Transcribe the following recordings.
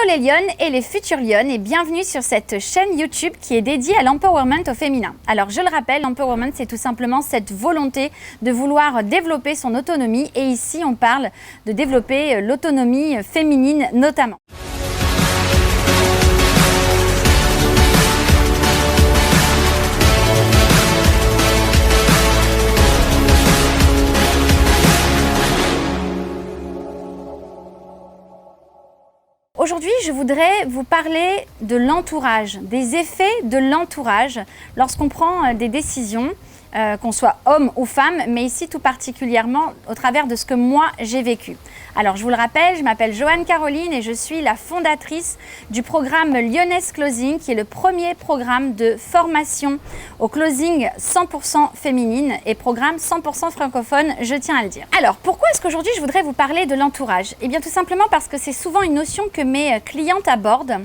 Hello les lionnes et les futures lionnes et bienvenue sur cette chaîne YouTube qui est dédiée à l'empowerment au féminin. Alors je le rappelle, l'empowerment c'est tout simplement cette volonté de vouloir développer son autonomie et ici on parle de développer l'autonomie féminine notamment. Aujourd'hui, je voudrais vous parler de l'entourage, des effets de l'entourage lorsqu'on prend des décisions, qu'on soit homme ou femme, mais ici tout particulièrement au travers de ce que moi j'ai vécu. Alors je vous le rappelle, je m'appelle Joanne Caroline et je suis la fondatrice du programme Lyonnaise Closing, qui est le premier programme de formation au closing 100% féminine et programme 100% francophone, je tiens à le dire. Alors pourquoi est-ce qu'aujourd'hui je voudrais vous parler de l'entourage? Eh bien tout simplement parce que c'est souvent une notion que mes clientes abordent.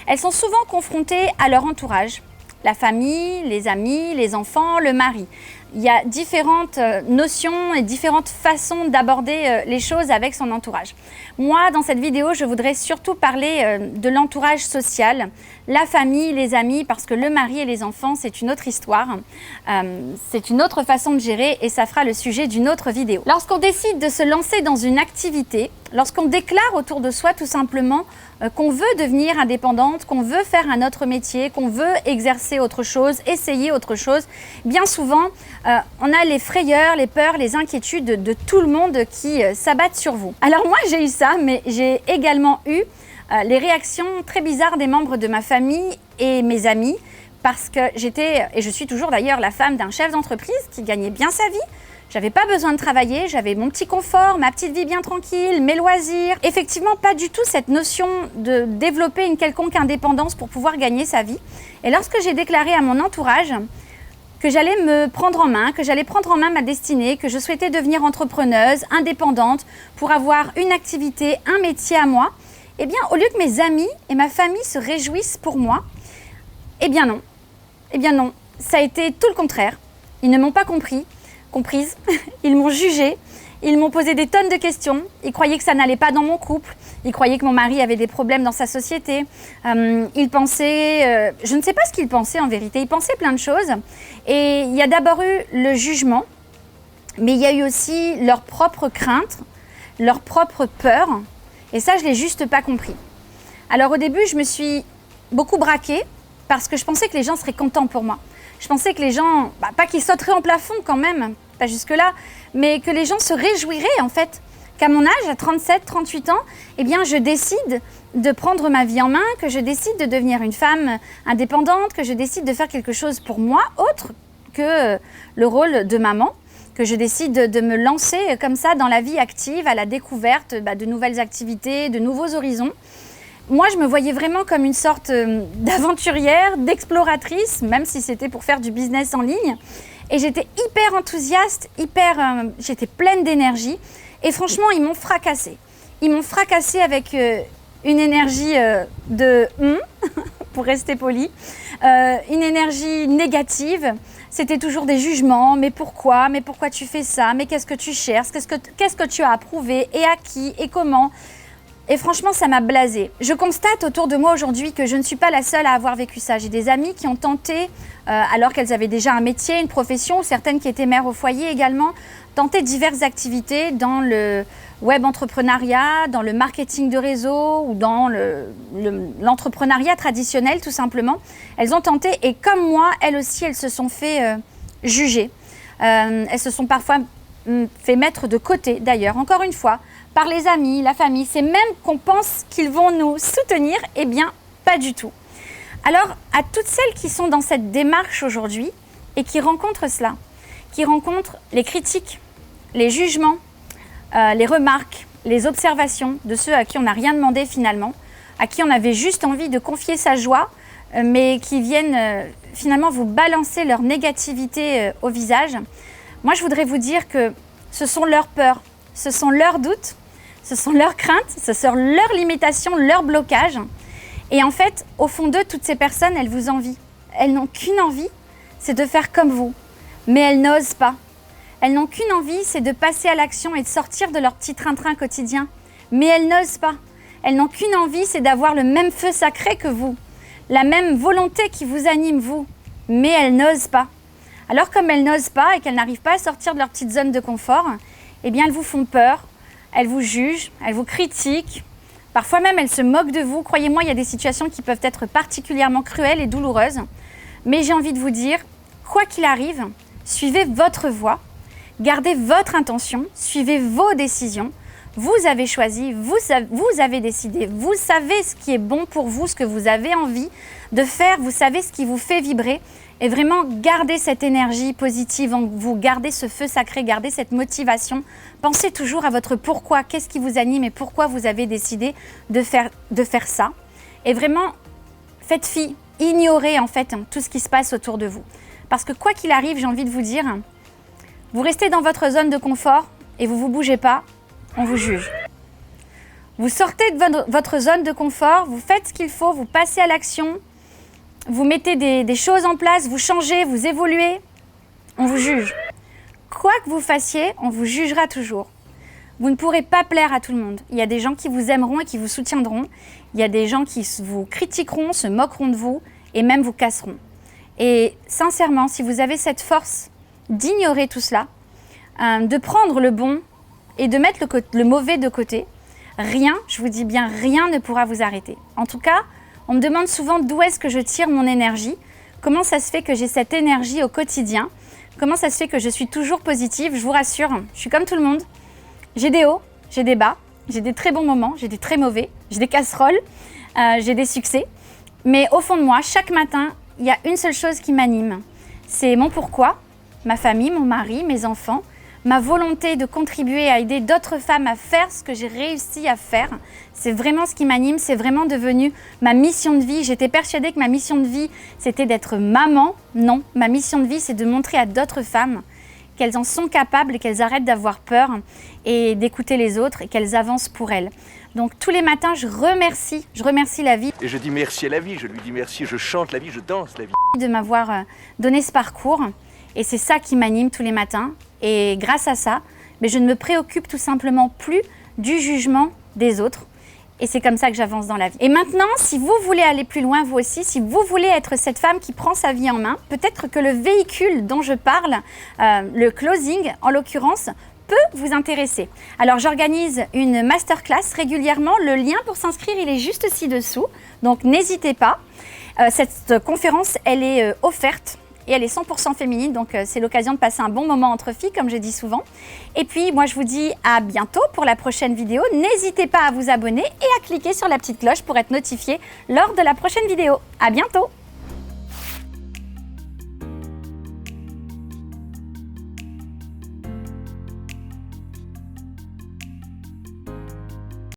Elles sont souvent confrontées à leur entourage. La famille, les amis, les enfants, le mari. Il y a différentes notions et différentes façons d'aborder les choses avec son entourage. Moi, dans cette vidéo, je voudrais surtout parler de l'entourage social, la famille, les amis, parce que le mari et les enfants, c'est une autre histoire. C'est une autre façon de gérer et ça fera le sujet d'une autre vidéo. Lorsqu'on décide de se lancer dans une activité, lorsqu'on déclare autour de soi tout simplement qu'on veut devenir indépendante, qu'on veut faire un autre métier, qu'on veut exercer autre chose, essayer autre chose, bien souvent, on a les frayeurs, les peurs, les inquiétudes de tout le monde qui s'abattent sur vous. Alors moi, j'ai eu ça, mais j'ai également eu les réactions très bizarres des membres de ma famille et mes amis, parce que j'étais, et je suis toujours d'ailleurs, la femme d'un chef d'entreprise qui gagnait bien sa vie. J'avais pas besoin de travailler, j'avais mon petit confort, ma petite vie bien tranquille, mes loisirs. Effectivement, pas du tout cette notion de développer une quelconque indépendance pour pouvoir gagner sa vie. Et lorsque j'ai déclaré à mon entourage que j'allais me prendre en main, que j'allais prendre en main ma destinée, que je souhaitais devenir entrepreneuse, indépendante, pour avoir une activité, un métier à moi, eh bien, au lieu que mes amis et ma famille se réjouissent pour moi, eh bien non. Eh bien non, ça a été tout le contraire. Ils ne m'ont pas comprise, ils m'ont jugée, ils m'ont posé des tonnes de questions, ils croyaient que ça n'allait pas dans mon couple, ils croyaient que mon mari avait des problèmes dans sa société, ils pensaient, je ne sais pas ce qu'ils pensaient en vérité, ils pensaient plein de choses. Et il y a d'abord eu le jugement, mais il y a eu aussi leur propre crainte, leur propre peur, et ça je ne l'ai juste pas compris. Alors au début je me suis beaucoup braquée parce que je pensais que les gens seraient contents pour moi. Je pensais que les gens, pas qu'ils sauteraient en plafond quand même, pas jusque-là, mais que les gens se réjouiraient en fait, qu'à mon âge, à 37, 38 ans, eh bien je décide de prendre ma vie en main, que je décide de devenir une femme indépendante, que je décide de faire quelque chose pour moi, autre que le rôle de maman, que je décide de me lancer comme ça dans la vie active, à la découverte de nouvelles activités, de nouveaux horizons. Moi, je me voyais vraiment comme une sorte d'aventurière, d'exploratrice, même si c'était pour faire du business en ligne. Et j'étais hyper enthousiaste, j'étais pleine d'énergie. Et franchement, ils m'ont fracassée. Ils m'ont fracassée avec une énergie pour rester poli, une énergie négative. C'était toujours des jugements. Mais pourquoi tu fais ça? Mais qu'est-ce que tu cherches? Qu'est-ce que tu as approuvé? Et à qui? Et comment? Et franchement, ça m'a blasée. Je constate autour de moi aujourd'hui que je ne suis pas la seule à avoir vécu ça. J'ai des amies qui ont tenté, alors qu'elles avaient déjà un métier, une profession, certaines qui étaient mères au foyer également, tenter diverses activités dans le web entrepreneuriat, dans le marketing de réseau ou dans l'entrepreneuriat traditionnel tout simplement. Elles ont tenté et comme moi, elles aussi, elles se sont fait juger. Elles se sont parfois fait mettre de côté d'ailleurs, encore une fois, par les amis, la famille. C'est même qu'on pense qu'ils vont nous soutenir, eh bien pas du tout. Alors à toutes celles qui sont dans cette démarche aujourd'hui et qui rencontrent cela, qui rencontrent les critiques, les jugements, les remarques, les observations de ceux à qui on n'a rien demandé finalement, à qui on avait juste envie de confier sa joie, mais qui viennent finalement vous balancer leur négativité au visage. Moi je voudrais vous dire que ce sont leurs peurs, ce sont leurs doutes, ce sont leurs craintes, ce sont leurs limitations, leurs blocages. Et en fait, au fond d'eux, toutes ces personnes, elles vous envient. Elles n'ont qu'une envie, c'est de faire comme vous. Mais elles n'osent pas. Elles n'ont qu'une envie, c'est de passer à l'action et de sortir de leur petit train-train quotidien. Mais elles n'osent pas. Elles n'ont qu'une envie, c'est d'avoir le même feu sacré que vous, la même volonté qui vous anime, vous. Mais elles n'osent pas. Alors comme elles n'osent pas et qu'elles n'arrivent pas à sortir de leur petite zone de confort, eh bien elles vous font peur, elles vous jugent, elles vous critiquent. Parfois même, elles se moquent de vous. Croyez-moi, il y a des situations qui peuvent être particulièrement cruelles et douloureuses. Mais j'ai envie de vous dire, quoi qu'il arrive, suivez votre voie, gardez votre intention, suivez vos décisions. Vous avez choisi, vous avez décidé, vous savez ce qui est bon pour vous, ce que vous avez envie de faire, vous savez ce qui vous fait vibrer. Et vraiment, gardez cette énergie positive en vous, gardez ce feu sacré, gardez cette motivation. Pensez toujours à votre pourquoi, qu'est-ce qui vous anime et pourquoi vous avez décidé de faire ça. Et vraiment, faites fi, ignorez en fait tout ce qui se passe autour de vous. Parce que quoi qu'il arrive, j'ai envie de vous dire, vous restez dans votre zone de confort et vous ne vous bougez pas, on vous juge. Vous sortez de votre zone de confort, vous faites ce qu'il faut, vous passez à l'action, vous mettez des choses en place, vous changez, vous évoluez, on vous juge. Quoi que vous fassiez, on vous jugera toujours. Vous ne pourrez pas plaire à tout le monde. Il y a des gens qui vous aimeront et qui vous soutiendront. Il y a des gens qui vous critiqueront, se moqueront de vous et même vous casseront. Et sincèrement, si vous avez cette force d'ignorer tout cela, de prendre le bon et de mettre le mauvais de côté, rien, je vous dis bien rien ne pourra vous arrêter. En tout cas, on me demande souvent d'où est-ce que je tire mon énergie, comment ça se fait que j'ai cette énergie au quotidien, comment ça se fait que je suis toujours positive. Je vous rassure, je suis comme tout le monde. J'ai des hauts, j'ai des bas, j'ai des très bons moments, j'ai des très mauvais, j'ai des casseroles, j'ai des succès. Mais au fond de moi, chaque matin, il y a une seule chose qui m'anime. C'est mon pourquoi, ma famille, mon mari, mes enfants, ma volonté de contribuer à aider d'autres femmes à faire ce que j'ai réussi à faire. C'est vraiment ce qui m'anime, c'est vraiment devenu ma mission de vie. J'étais persuadée que ma mission de vie, c'était d'être maman. Non, ma mission de vie, c'est de montrer à d'autres femmes qu'elles en sont capables et qu'elles arrêtent d'avoir peur et d'écouter les autres et qu'elles avancent pour elles. Donc tous les matins, je remercie la vie. Et je dis merci à la vie, je lui dis merci, je chante la vie, je danse la vie. De m'avoir donné ce parcours et c'est ça qui m'anime tous les matins. Et grâce à ça, mais je ne me préoccupe tout simplement plus du jugement des autres. Et c'est comme ça que j'avance dans la vie. Et maintenant, si vous voulez aller plus loin, vous aussi, si vous voulez être cette femme qui prend sa vie en main, peut-être que le véhicule dont je parle, le closing en l'occurrence, peut vous intéresser. Alors j'organise une masterclass régulièrement. Le lien pour s'inscrire, il est juste ci-dessous. Donc n'hésitez pas. Cette conférence, elle est offerte. Et elle est 100% féminine, donc c'est l'occasion de passer un bon moment entre filles, comme je dis souvent. Et puis, moi, je vous dis à bientôt pour la prochaine vidéo. N'hésitez pas à vous abonner et à cliquer sur la petite cloche pour être notifié lors de la prochaine vidéo. À bientôt!